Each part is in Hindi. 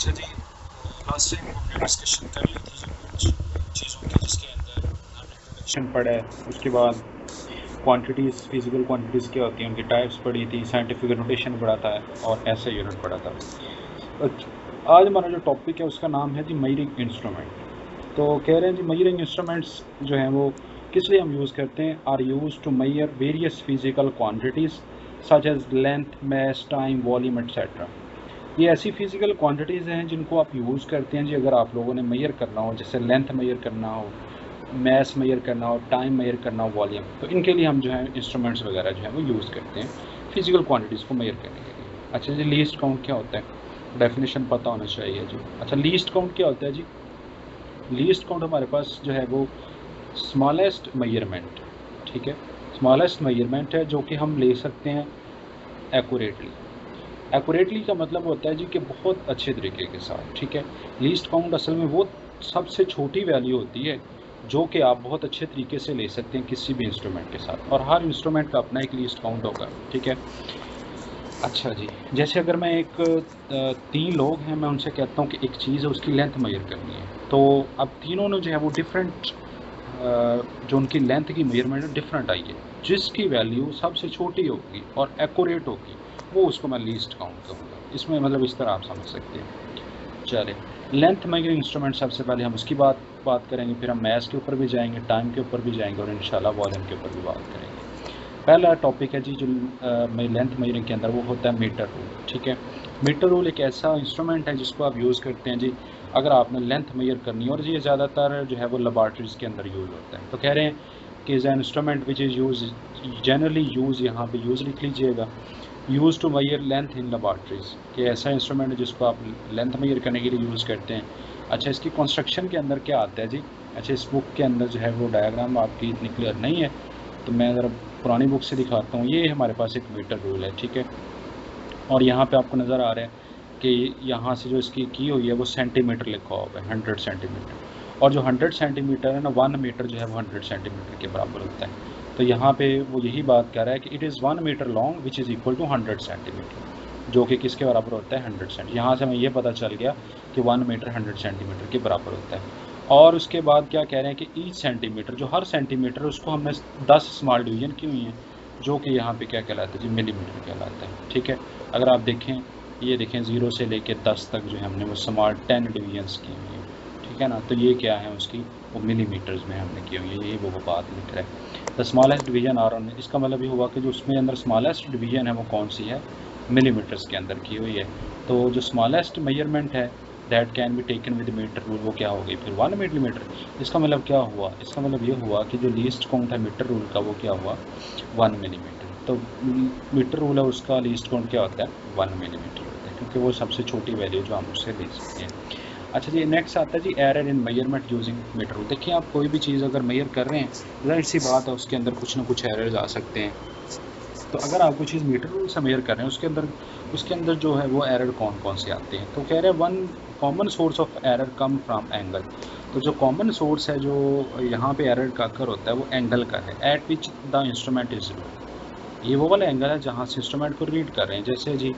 अच्छा जी, लास्ट टाइम हमने डिस्कशन कर ली थी जो कुछ चीज़ों की जिसके अंदर हमने इंट्रोडक्शन पढ़ा है, उसके बाद क्वांटिटीज़, फिजिकल क्वांटिटीज़ क्या होती हैं, उनकी टाइप्स पढ़ी थी, साइंटिफिक नोटेशन पढ़ा था और ऐसे यूनिट पढ़ा था। आज हमारा जो टॉपिक है उसका नाम है जी मेजरिंग इंस्ट्रूमेंट। तो कह रहे हैं जी मेजरिंग इंस्ट्रूमेंट्स जो हैं वो किस लिए हम यूज़ करते हैं, are use to measure various physical quantities such as length, mass, time, volume etcetera. ये ऐसी फिजिकल क्वांटिटीज़ हैं जिनको आप यूज़ करते हैं जी अगर आप लोगों ने मेजर करना हो, जैसे लेंथ मेजर करना हो, मास मेजर करना हो, टाइम मेजर करना हो, वॉल्यूम, तो इनके लिए हम जो है इंस्ट्रूमेंट्स वगैरह जो है वो यूज़ करते हैं फिजिकल क्वांटिटीज़ को मेजर करने के लिए। अच्छा जी, लीस्ट काउंट क्या होता है, डेफिनेशन पता होना चाहिए जी। अच्छा, लीस्ट काउंट क्या होता है जी? लीस्ट काउंट हमारे पास जो है वो स्मॉलेस्ट मेजरमेंट, ठीक है, स्मॉलेस्ट मेजरमेंट है जो कि हम ले सकते हैं एक्यूरेटली। एक्यूरेटली का मतलब होता है जी कि बहुत अच्छे तरीके के साथ, ठीक है। लीस्ट काउंट असल में वो सबसे छोटी वैल्यू होती है जो कि आप बहुत अच्छे तरीके से ले सकते हैं किसी भी इंस्ट्रूमेंट के साथ, और हर इंस्ट्रूमेंट का अपना एक लीस्ट काउंट होगा, ठीक है। अच्छा जी, जैसे अगर मैं एक 3 लोग हैं, मैं उनसे कहता हूँ कि एक चीज़ है उसकी लेंथ मेजर करनी है, तो अब तीनों ने जो है वो डिफरेंट जो उनकी लेंथ की मेजरमेंट डिफरेंट आई है, जिसकी वैल्यू सबसे छोटी होगी और एक्यूरेट होगी वो उसको मैं लीस्ट काउंट करूँगा। इसमें मतलब इस तरह आप समझ सकते हैं। चले, लेंथ मेजरिंग इंस्ट्रूमेंट सबसे पहले हम उसकी बात करेंगे, फिर हम मैथ्स के ऊपर भी जाएंगे, टाइम के ऊपर भी जाएंगे और इंशाल्लाह वॉल्यूम के ऊपर भी बात करेंगे। पहला टॉपिक है जी जो लेंथ मेजरिंग के अंदर वो होता है मीटर रूल, ठीक है। मीटर रूल एक ऐसा इंस्ट्रूमेंट है जिसको आप यूज़ करते हैं जी अगर आपने लेंथ मेजर करनी है, और ये ज़्यादातर जो है वो लेबॉर्ट्रीज़ के अंदर यूज़ होता है। तो कह रहे हैं कि is an instrument which is used generally used, यहाँ पे यूज़ लिख लीजिएगा, used to measure length in laboratories, कि ऐसा इंस्ट्रूमेंट है जिसको आप लेंथ मेजर करने के लिए यूज़ करते हैं। अच्छा, इसकी कंस्ट्रक्शन के अंदर क्या आता है जी? अच्छा, इस बुक के अंदर जो है वो डायग्राम आपकी इतनी क्लियर नहीं है, तो मैं ज़रा पुरानी बुक से दिखाता हूँ। ये हमारे पास एक मीटर रूल है, ठीक है, और यहाँ पे आपको नज़र आ रहा है कि यहाँ से जो इसकी की हुई है वो सेंटीमीटर लिखा हुआ है, 100 सेंटीमीटर, और जो 100 सेंटीमीटर है ना, 1 मीटर जो है वो 100 सेंटीमीटर के बराबर होता है। तो यहाँ पे वो यही बात कर रहा है कि it is 1 metre long which is equal to 100 centimetre, जो कि किसके बराबर होता है, 100 सेंटी। यहाँ से हमें ये पता चल गया कि 1 मीटर 100 सेंटीमीटर के बराबर होता है। और उसके बाद क्या कह रहे हैं कि ईच सेंटीमीटर, जो हर सेंटीमीटर उसको हमने 10 स्मॉल डिवीजन की हुई हैं, जो कि यहाँ पे क्या कहलाता है जी, मिलीमीटर कहलाता है, ठीक है। अगर आप देखें, ये देखें 0 से लेके 10 तक जो है हमने वो स्मॉल 10 डिवीजन्स की हुई है, ठीक है ना। तो ये क्या है उसकी, वो मिलीमीटर्स में हमने की हुई है, ये वो बात लिख रहा है। The smallest division are on, इसका मतलब ये हुआ कि जो उसमें अंदर स्मॉलेस्ट डिवीजन है वो कौन सी है, मिलीमीटर्स के अंदर की हुई है। तो जो स्मॉलेस्ट मेजरमेंट है that can be taken with metre rule, वो क्या हो गई फिर 1 मिलीमीटर। इसका मतलब क्या हुआ, इसका मतलब ये हुआ कि जो लीस्ट काउंट है मीटर रूल का वो क्या हुआ, 1 मिलीमीटर। तो मीटर रूल है उसका लीस्ट काउंट क्या होता है, 1 मिलीमीटर होता है, क्योंकि वो सबसे छोटी वैल्यू जो हम उससे ले सकते हैं। अच्छा जी, नेक्स्ट आता है जी error in measurement using metre rule. देखिए, आप कोई भी चीज़ अगर मेजर कर रहे हैं, जाहिर सी बात है उसके अंदर कुछ ना कुछ एरर्स आ सकते हैं। तो अगर आप कोई चीज़ मीटर रूल से मेजर कर रहे हैं, उसके अंदर जो है वो एरर कौन कौन से आते हैं। तो कह रहे हैं one common source of error come from angle. तो जो कॉमन सोर्स है जो यहाँ पे एरर का अकर होता है वो एंगल का है, eight which the instrument is read. ये वो वाला एंगल है जहाँ से इंस्ट्रूमेंट को रीड कर रहे हैं। जैसे जी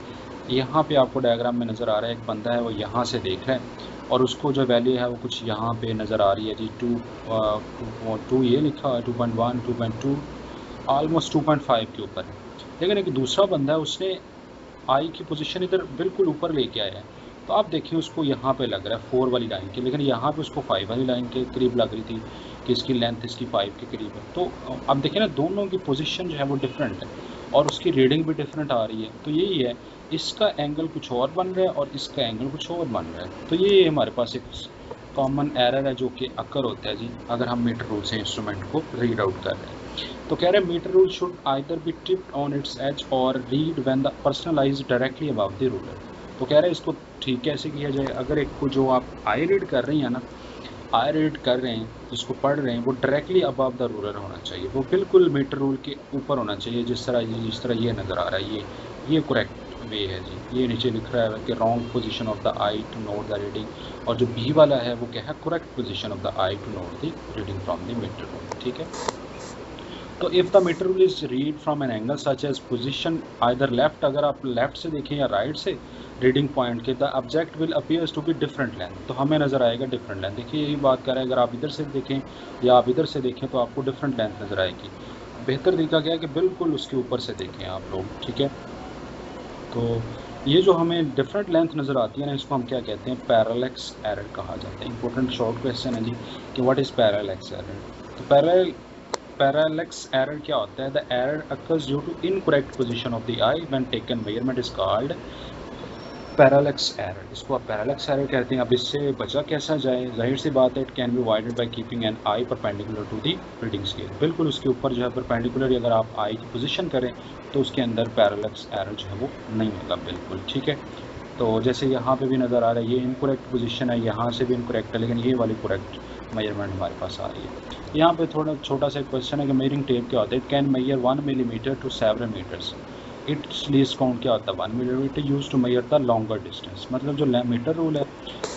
यहाँ पे आपको डायग्राम में नज़र आ रहा है, एक बंदा है वो यहाँ से देख रहा है और उसको जो वैल्यू है वो कुछ यहाँ पे नज़र आ रही है जी, टू ये लिखा है 2.1 2.2 ऑलमोस्ट 2.5 के ऊपर है। लेकिन एक दूसरा बंदा है, उसने आई की पोजीशन इधर बिल्कुल ऊपर लेके आया है, तो आप देखिए उसको यहाँ पे लग रहा है 4 वाली लाइन के, लेकिन यहाँ पे उसको 5 वाली लाइन के करीब लग रही थी कि इसकी लेंथ इसकी 5 के करीब है। तो आप देखिए ना, दोनों की पोजीशन जो है वो डिफरेंट है और उसकी रीडिंग भी डिफरेंट आ रही है। तो यही है, इसका एंगल कुछ और बन रहा है और इसका एंगल कुछ और बन रहा है। तो ये हमारे पास एक कॉमन एरर है जो कि अकर होता है जी अगर हम मीटर रूल से इंस्ट्रूमेंट को रीड आउट कर रहे हैं। तो कह रहे हैं metre rule should either be tipped on its edge और read when the personalise directly above the ruler. तो कह रहे हैं इसको ठीक कैसे किया जाए, अगर एक को जो आप आई रीड कर रही हैं ना, आई रीड कर रहे हैं, जिसको पढ़ रहे हैं, वो डायरेक्टली अबव द रूलर होना चाहिए, वो बिल्कुल मीटर रूल के ऊपर होना चाहिए। जिस तरह ये नज़र आ रहा है, ये करेक्ट वे है जी। ये नीचे लिख रहा है कि wrong position of the eye to note the reading, और जो बी वाला है वो क्या है, correct position of the eye to note the reading from the metre rule, ठीक है। तो if the metre rule is read from an angle such as position either left, अगर आप लेफ्ट से देखें या राइट से रीडिंग पॉइंट के, the object will appears to be different length, तो हमें नज़र आएगा डिफरेंट लेंथ। देखिए यही बात कर रहे हैं, अगर आप इधर से देखें या आप इधर से देखें तो आपको डिफरेंट लेंथ नज़र आएगी। बेहतर तरीका क्या है कि बिल्कुल उसके ऊपर से देखें आप लोग, ठीक है। तो ये जो हमें डिफरेंट लेंथ नज़र आती है ना, इसको हम क्या कहते हैं, पैरेलैक्स एरर कहा जाता है। इंपॉर्टेंट शॉर्ट क्वेश्चन है जी कि व्हाट इज़ पैरेलैक्स एरर। तो पैरेलैक्स एरर क्या होता है, the error occurs due to incorrect position of the eye when taken measurement is called parallax error. इसको आप पैरेलैक्स एरर कहते हैं। अब इससे बचा कैसा जाए, जाहिर सी बात है, it can be avoided by keeping an eye perpendicular to the reading scale. बिल्कुल उसके ऊपर जो है परपेंडिकुलर अगर आप आई की पोजीशन करें तो उसके अंदर पैरेलैक्स एरर जो है वो नहीं होगा, बिल्कुल ठीक है। तो जैसे यहाँ पे भी नज़र आ रहा है ये इनकरेक्ट पोजीशन है, यहाँ से भी इनकरेक्ट है, लेकिन ये वाली करेक्ट मेजरमेंट हमारे पास आ रही है। यहाँ पे थोड़ा छोटा सा क्वेश्चन है कि मेजरिंग टेप क्या होता है, it can measure 1 millimetre to 7 metres, it's least count क्या होता है 1 millimetre used to measure the longer distance. मतलब जो मीटर रूल है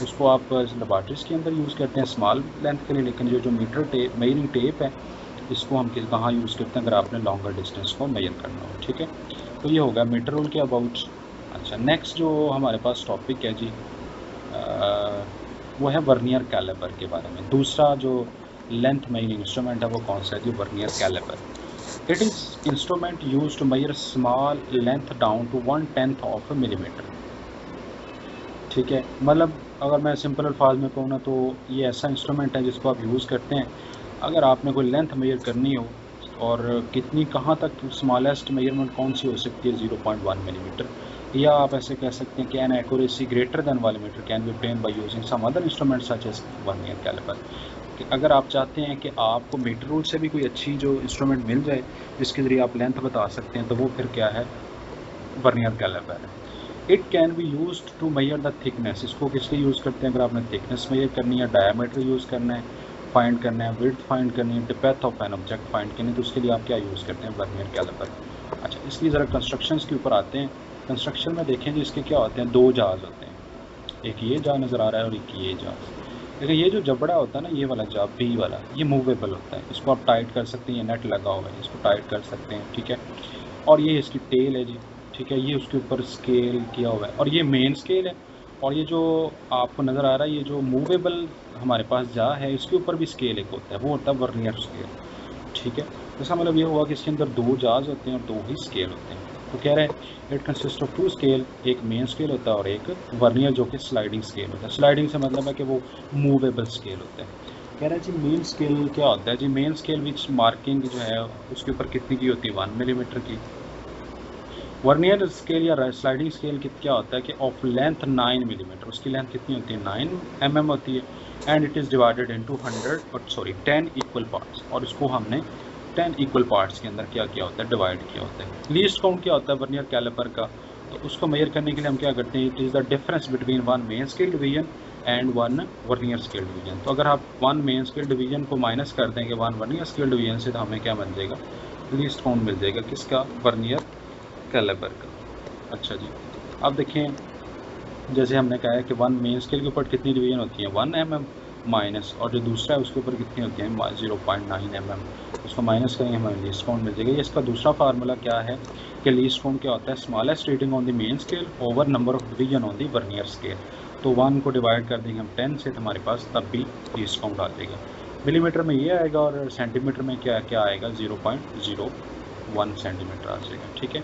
उसको आप लेबॉरेटरीज के अंदर यूज़ करते हैं स्मॉल लेंथ के लिए, लेकिन जो मीटर टेप मेजरिंग टेप है इसको हम कहाँ यूज़ करते हैं अगर आपने लॉन्गर डिस्टेंस को मेजर करना हो, ठीक है। तो ये होगा मीटर रूल के अबाउट। अच्छा, नेक्स्ट जो हमारे पास टॉपिक है जी वो है वर्नियर कैलिपर के बारे में। दूसरा जो लेंथ मेजरिंग इंस्ट्रूमेंट है वो कौन सा है जी, vernier calliper. It is instrument used to measure small length down to 1/10 of a millimeter, ठीक है। मतलब अगर मैं सिंपल अल्फाज में कहूँ ना तो ये ऐसा इंस्ट्रूमेंट है जिसको आप यूज़ करते हैं अगर आपने कोई लेंथ मेजर करनी हो, और कितनी कहाँ तक स्मॉलेस्ट मेजरमेंट कौन सी हो सकती है 0.1 मिलीमीटर, या आप ऐसे कह सकते हैं कि an accuracy greater than 1 metre can be obtained by using some other instrument such as vernier calliper. कि अगर आप चाहते हैं कि आपको मीटर रूल से भी कोई अच्छी जो इंस्ट्रूमेंट मिल जाए जिसके ज़रिए आप लेंथ बता सकते हैं, तो वो फिर क्या है, वर्नियर कैलिपर है। It can be use to measure the thickness. इसको किस लिए यूज़ करते हैं, अगर आपने थिकनेस मेजर करनी है, डायमीटर यूज़ करना है, फाइंड करना है, विड्थ फाइंड करनी है, depth of an object find करनी है, तो उसके लिए आप क्या यूज़ करते हैं, वर्नियर कैलिपर। अच्छा, इसलिए ज़रा कंस्ट्रक्शंस के ऊपर आते हैं। कंस्ट्रक्शन में देखें जी इसके क्या होते हैं, दो जहाज़ होते हैं, एक ये जहाज नज़र आ रहा है और एक ये जहाज़। लेकिन ये जो जबड़ा होता है ना, ये वाला जब बी वाला, ये मूवेबल होता है, इसको आप टाइट कर सकते हैं, ये नेट लगा हुआ है, इसको टाइट कर सकते हैं, ठीक है। और ये इसकी टेल है जी, ठीक है, ये उसके ऊपर स्केल किया हुआ है, और ये मेन स्केल है। और ये जो आपको नज़र आ रहा है, ये जो मूवेबल हमारे पास जा है, इसके ऊपर भी स्केल एक होता है, वो होता है वर्नियर स्केल, ठीक है। इसका मतलब ये हुआ कि इसके अंदर दो जाज होते हैं और दो ही स्केल होते हैं। तो कह रहे हैं इट कंसिस्ट ऑफ 2 स्केल, एक मेन स्केल होता है और एक वर्नियर जो कि स्लाइडिंग स्केल होता है। स्लाइडिंग से मतलब है कि वो मूवेबल स्केल होता है। कह रहे हैं जी मेन स्केल क्या होता है जी, मेन स्केल विच मार्किंग जो है उसके ऊपर कितनी की होती है, 1 मिलीमीटर की। वर्नियर स्केल या स्लाइडिंग स्केल क्या होता है कि ऑफ लेंथ 9 मिलीमीटर, उसकी लेंथ कितनी होती है, 9 mm होती है, and it is divided into 10 equal parts, और इसको हमने 10 इक्वल पार्ट्स के अंदर क्या किया होता है, डिवाइड किया होता है। लीस्ट काउंट क्या होता है वर्नियर कैलिपर का, तो उसको मेजर करने के लिए हम क्या करते हैं, it is the difference between 1 main scale division and 1 vernier scale division. तो अगर आप 1 मेन स्केल डिवीजन को माइनस कर देंगे 1 वर्नियर स्केल डिवीजन से, तो हमें क्या मिल जाएगा, लीस्ट काउंट मिल जाएगा, किसका, वर्नियर कैलिपर का। अच्छा जी, अब देखें जैसे हमने कहा है कि 1 मेन स्केल के ऊपर कितनी डिवीजन होती है, 1 mm माइनस, और जो दूसरा है उसके ऊपर कितनी होती है, 0.9 mm, उसको माइनस करेंगे हमें लीस्ट काउंट मिल जाएगा। इसका दूसरा फार्मूला क्या है कि लीस्ट काउंट क्या होता है, smallest reading on the main scale over number of division on the vernier scale. तो 1 को डिवाइड कर देंगे हम 10 से, तो हमारे पास तब भी लीस्ट काउंट आ जाएगा। मिलीमीटर में ये आएगा और सेंटीमीटर में क्या क्या आएगा, 0.01 सेंटीमीटर आ जाएगा, ठीक है।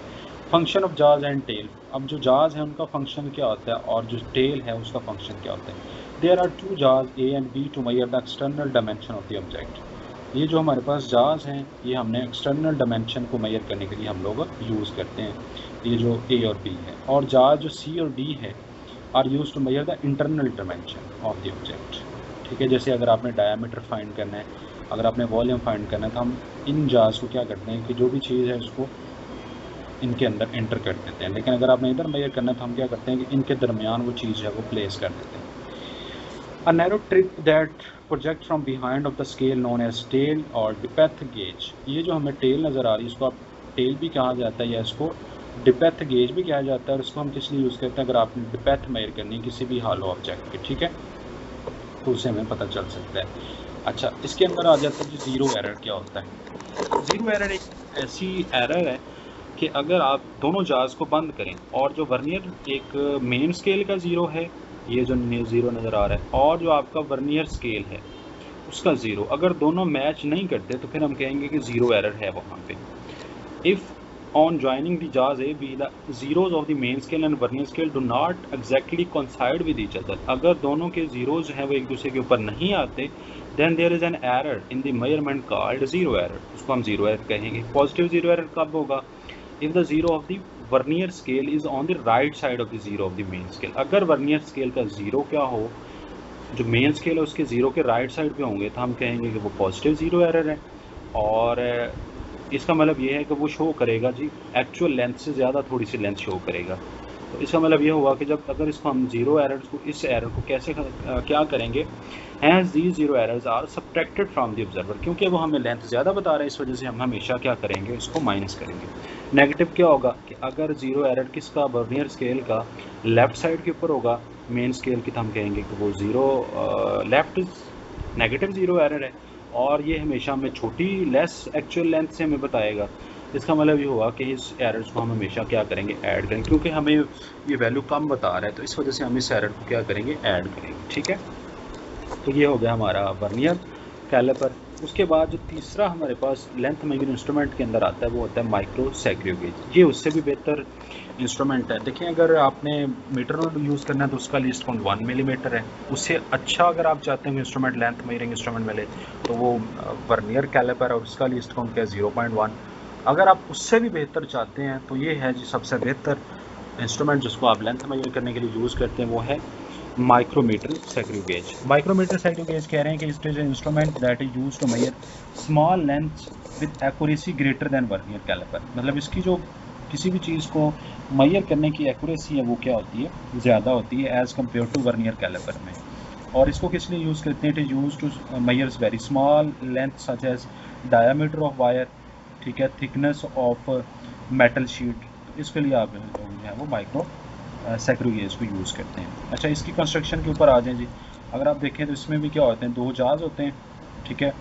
फंक्शन ऑफ जाज एंड टेल। अब जो जाज है उनका फंक्शन क्या होता है और जो टेल है उसका फंक्शन क्या होता है। There are 2 jaws A and B to measure the external dimension of the object. ये जो हमारे पास जाज हैं ये हमने एक्सटर्नल डायमेंशन को मेजर करने के लिए हम लोग यूज़ करते हैं, ये जो ए और बी है। और जाज जो सी और डी है are use to measure the internal dimension of the object, ठीक है। जैसे अगर आपने डायमीटर फाइंड करना है, अगर आपने वॉल्यूम फाइंड करना है, तो हम इन जाज को क्या करते हैं कि जो भी चीज़ है उसको इनके अंदर एंटर कर देते हैं। लेकिन अगर आपने इधर मेजर करना है तो हम क्या करते हैं कि इनके दरमियान वो चीज़ है वो प्लेस कर देते हैं। A narrow strip that project from behind of the scale known as tail और डिपेथ गेज। ये जो हमें टेल नज़र आ रही है इसको आप टेल भी कहा जाता है या इसको डिपेथ गेज भी कहा जाता है। और इसको हम किस लिए यूज़ करते हैं, अगर आपने डिपेथ मेजर करनी है किसी भी हॉलो ऑब्जेक्ट की, ठीक है, तो उससे हमें पता चल सकता है। अच्छा, इसके अंदर आ जाता है जी ज़ीरो एरर क्या होता है। ज़ीरो एरर एक ऐसी एरर है कि अगर आप दोनों जार्स को बंद करें और जो वर्नियर एक मेन स्केल का ज़ीरो है, ये जो ज़ीरो नज़र आ रहा है, और जो आपका वर्नियर स्केल है उसका ज़ीरो, अगर दोनों मैच नहीं करते तो फिर हम कहेंगे कि ज़ीरो एरर है वहाँ पे। If on joining the jaws A B, the zeros of the main scale and vernier scale do not exactly coincide with each other. अगर दोनों के zeros हैं वो एक दूसरे के ऊपर नहीं आते, then there is an error in the measurement called zero error. उसको हम zero error कहेंगे। Positive zero error कब होगा? If the zero of the vernier scale is on the right side of the zero of the main scale. अगर vernier scale का zero क्या हो, जो मेन स्केल है उसके ज़ीरो के राइट साइड पे होंगे तो हम कहेंगे कि वो पॉजिटिव ज़ीरो एरर है। और इसका मतलब ये है कि वो शो करेगा जी एक्चुअल लेंथ से ज़्यादा थोड़ी सी लेंथ शो करेगा। तो इसका मतलब ये हुआ कि जब अगर इसको हम ज़ीरो एरर्स को, इस एरर को कैसे क्या करेंगे, as these zero errors are subtracted from the observer, क्योंकि वो हमें लेंथ ज़्यादा बता रहा है, इस वजह से हम हमेशा क्या करेंगे, इसको माइनस करेंगे। नेगेटिव क्या होगा कि अगर ज़ीरो एरर किसका, वर्नियर स्केल का लेफ़्ट साइड के ऊपर होगा मेन स्केल की, तो हम कहेंगे कि वो zero left negative zero error है, और ये हमेशा हमें छोटी लेस एक्चुअल लेंथ से हमें बताएगा। इसका मतलब ये हुआ कि इस एरर्स को हम हमेशा क्या करेंगे, ऐड करेंगे, क्योंकि हमें ये वैल्यू कम बता रहा है तो इस वजह से हम इस एरर को क्या करेंगे, ऐड करेंगे। ठीक है, तो ये हो गया हमारा वर्नियर कैलिपर। उसके बाद जो तीसरा हमारे पास लेंथ मेजर इंस्ट्रूमेंट के अंदर आता है वो होता है माइक्रो सैक्रियो गेज। ये उससे भी बेहतर इंस्ट्रूमेंट है। देखिए, अगर आपने मीटर नोट यूज़ करना है तो उसका लीस्ट काउंट 1 मिलीमीटर है। उससे अच्छा अगर आप चाहते हैं इंस्ट्रूमेंट लेंथ मेजरिंग इंस्ट्रूमेंट वाले, तो वो वर्नियर कैलिपर और उसका लीस्ट काउंट क्या है, 0.1। अगर आप उससे भी बेहतर चाहते हैं तो ये है जी सबसे बेहतर इंस्ट्रूमेंट जिसको आप लेंथ मेजर करने के लिए यूज़ करते हैं, वो है micrometer screw gauge. Micrometer screw gauge कह रहे हैं कि it is instrument that is used to measure small length with accuracy greater than vernier calliper. मतलब इसकी जो किसी भी चीज़ को मेजर करने की एक्यूरेसी है वो क्या होती है, ज़्यादा होती है as compare to vernier calliper में। और इसको किस लिए यूज़ करते हैं, it is use to measures very small length such as diameter of wire, ठीक है, थिकनेस ऑफ मेटल शीट। तो इसके लिए आप जो है वो माइक्रो सैक्रियो गेज को यूज़ करते हैं। अच्छा, इसकी कंस्ट्रक्शन के ऊपर आ जाएं जी। अगर आप देखें तो इसमें भी क्या होते हैं, दो जाज होते हैं, ठीक है,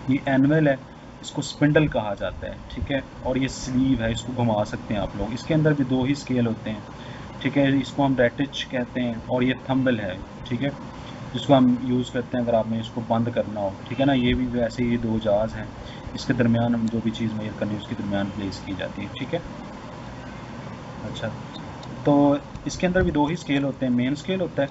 ये एनवल है, इसको स्पिंडल कहा जाता है, ठीक है, और ये स्लीव है, इसको घुमा सकते हैं आप लोग। इसके अंदर भी दो ही स्केल होते हैं, ठीक है, इसको हम रेटिच कहते हैं, और ये थंबल है, ठीक है, जिसको हम यूज़ करते हैं अगर आपने इसको बंद करना हो, ठीक है ना। ये भी वैसे ये दो जाज हैं, इसके दरमियान हम जो भी चीज़ मेजर करनी है उसके दरमियान प्लेस की जाती है, ठीक है। अच्छा, तो इसके अंदर भी दो ही स्केल होते हैं, मेन स्केल होता है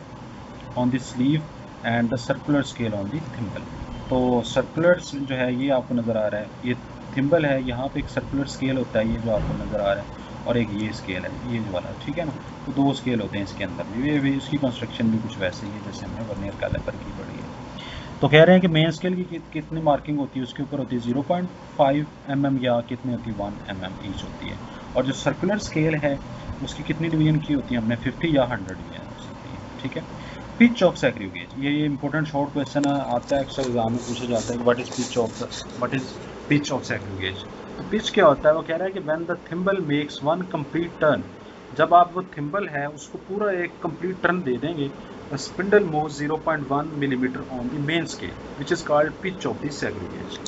on the sleeve and the circular scale on the thimble. तो सर्कुलर जो है ये आपको नज़र आ रहा है, ये थिम्बल है, यहाँ पे एक सर्कुलर स्केल होता है, ये जो आपको नज़र आ रहा है, और एक ये स्केल है, ये जो वाला, ठीक है ना। तो दो स्केल होते हैं इसके अंदर भी, ये भी इसकी कंस्ट्रक्शन भी कुछ वैसे ही है जैसे हमने वर्नियर कैलिपर की पड़ी है। तो कह रहे हैं कि मेन स्केल की कितनी मार्किंग होती है, उसके ऊपर होती है 0.5 mm या कितनी होती है 1 mm ईच होती है। और जो सर्कुलर स्केल है उसकी कितनी डिवीजन की होती है हमने, 50 या 100 डिवीजन हो सकती है, ठीक है। पिच ऑफ सैक्रियो गेज, ये इंपॉर्टेंट शॉर्ट क्वेश्चन आता है, अक्सर एग्जाम में पूछा जाता है कि what is pitch of screw gauge. तो पिच क्या होता है, वो कह रहा है कि when the thimble makes one complete turn, जब आप वो थिम्बल है उसको पूरा एक कंप्लीट टर्न दे देंगे, spindle move 0.1 millimetre on the main scale which is called pitch of the screw gauge.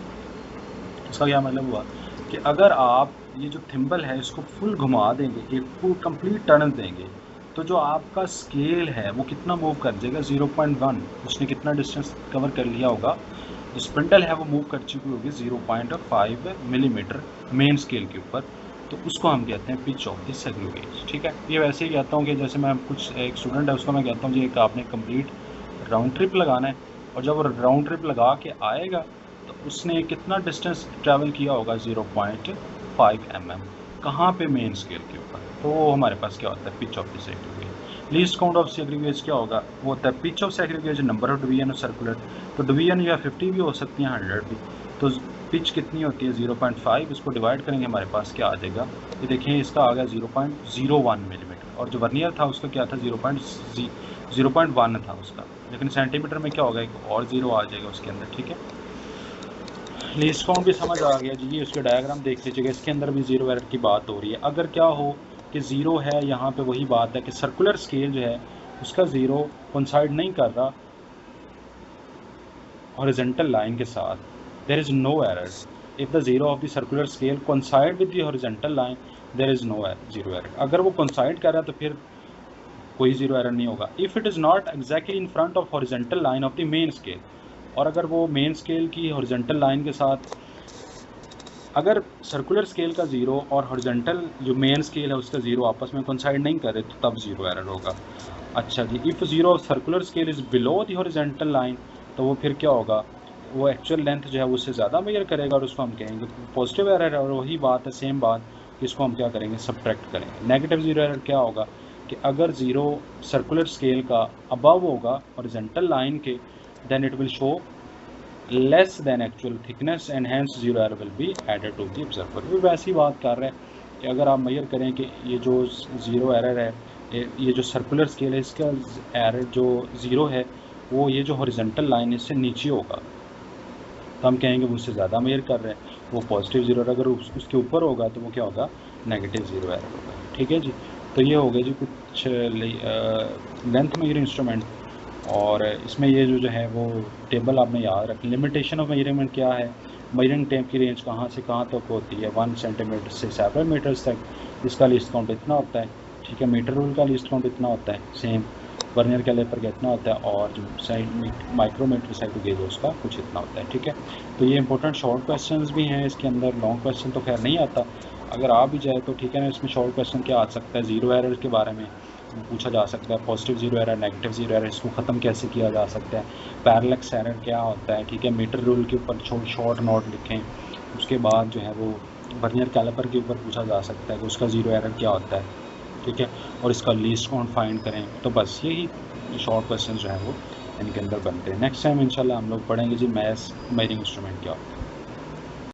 इसका क्या मतलब हुआ कि अगर आप ये जो थिम्बल है इसको फुल घुमा देंगे, एक फुल कंप्लीट टर्न देंगे, तो जो आपका स्केल है वो कितना मूव कर जाएगा, 0.1। उसने कितना डिस्टेंस कवर कर लिया होगा, जो स्पिंडल है वो मूव कर चुकी होगी 0.5 मिलीमीटर मेन स्केल के ऊपर। तो उसको हम कहते हैं pitch of the screw gauge, ठीक है। ये वैसे ही कहता हूँ कि जैसे मैं कुछ एक स्टूडेंट है उसको मैं कहता हूँ जी एक आपने कंप्लीट राउंड ट्रिप लगाना है, और जब राउंड ट्रिप लगा के आएगा तो उसने कितना डिस्टेंस ट्रैवल किया होगा, 0.5 mm, कहाँ पे, मेन स्केल के ऊपर। तो वो हमारे पास क्या होता है, pitch of the screw gauge. Least count of screw gauge क्या होगा, वो होता है pitch of screw gauge number of division of circular. तो डिवीजन या 50 भी हो सकती हैं, 100 भी। तो पिच कितनी होती है, 0.5, इसको डिवाइड करेंगे हमारे पास क्या आ जाएगा, ये देखिए इसका आ गया 0.01 मिलीमीटर, और जो वर्नियर था उसका क्या था, 0.1 था उसका, लेकिन सेंटीमीटर में क्या होगा, एक और जीरो आ जाएगा उसके अंदर, ठीक है। लीस्ट काउंट भी समझ आ गया जी, ये उसके डायग्राम देख लीजिएगा, इसके अंदर भी जीरो एरर की बात हो रही है। अगर क्या हो कि ज़ीरो है यहाँ पे, वही बात है कि सर्कुलर स्केल जो है उसका ज़ीरो कोइंसाइड नहीं कर रहा, हॉरिजॉन्टल लाइन के साथ there is no error. If the zero of the circular scale coincide with the horizontal line there is no zero error. अगर वो कोइंसाइड कर रहा है तो फिर कोई ज़ीरो एरर नहीं होगा। If it is not exactly in front of horizontal line of the main scale, और अगर वो मेन स्केल की हॉरिजॉन्टल लाइन के साथ, अगर सर्कुलर स्केल का ज़ीरो और हॉरिजॉन्टल जो मेन स्केल है उसका ज़ीरो आपस में कोइंसाइड नहीं कर रहे तो तब ज़ीरो एरर होगा। अच्छा जी, if zero of circular scale is below the horizontal line, तो वो फिर क्या होगा, वो एक्चुअल लेंथ जो है उससे ज़्यादा मेजर करेगा और उसको हम कहेंगे पॉजिटिव एरर है। और वही बात है, सेम बात, इसको हम क्या करेंगे, सब्ट्रैक्ट करेंगे। नेगेटिव ज़ीरो एरर क्या होगा कि अगर ज़ीरो सर्कुलर स्केल का अबव होगा हॉरिजॉन्टल लाइन के, then it will show less than actual thickness and hence zero error will be added to the observer. भी वैसी बात कर रहे हैं कि अगर आप मेजर करें कि ये जो ज़ीरो एरर है, ये जो सर्कुलर स्केल है इसका एरर जो ज़ीरो है वो ये जो हॉरिजॉन्टल लाइन है इससे नीचे होगा, तो हम कहेंगे वो उससे ज़्यादा मेजर कर रहे हैं, वो पॉजिटिव ज़ीरो। अगर उसके ऊपर होगा तो वो क्या होगा, नेगेटिव ज़ीरो एरर होगा। ठीक है जी, तो ये हो गया जी कुछ लेंथ मेजर इंस्ट्रूमेंट। और इसमें ये जो है वो टेबल आपने याद रखें। लिमिटेशन ऑफ मेजरमेंट क्या है, मेजरिंग टेप की रेंज कहाँ से कहाँ तक होती है, 1 सेंटीमीटर से 7 मीटर्स तक, इसका लिस्ट काउंट इतना होता है। ठीक है, मीटर रूल का लिस्ट काउंट इतना होता है, सेम वर्नियर कैलिपर का इतना होता है, और जो साइड माइक्रोमीटर साइड गेज है उसका कुछ इतना होता है। ठीक है, तो ये इंपॉर्टेंट शॉर्ट क्वेश्चंस भी हैं इसके अंदर, लॉन्ग क्वेश्चन तो खैर नहीं आता। अगर आ भी जाए तो ठीक है ना, इसमें शॉर्ट क्वेश्चन क्या आ सकता है, ज़ीरो एरर के बारे में पूछा जा सकता है, positive zero error, negative zero error, इसको ख़त्म कैसे किया जा सकता है, पैरेलक्स एरर क्या होता है। ठीक है, मीटर रूल के ऊपर शॉर्ट नोट लिखें। उसके बाद जो है वो वर्नियर कैलिपर के ऊपर पूछा जा सकता है कि उसका ज़ीरो एरर क्या होता है। ठीक है, और इसका लीस्ट काउंट फाइंड करें। तो बस यही शॉर्ट क्वेश्चन जो है वो इनके अंदर बनते हैं। नेक्स्ट टाइम इंशाल्लाह हम लोग पढ़ेंगे जी मैथ्स मेजरिंग इंस्ट्रूमेंट क्या होता है।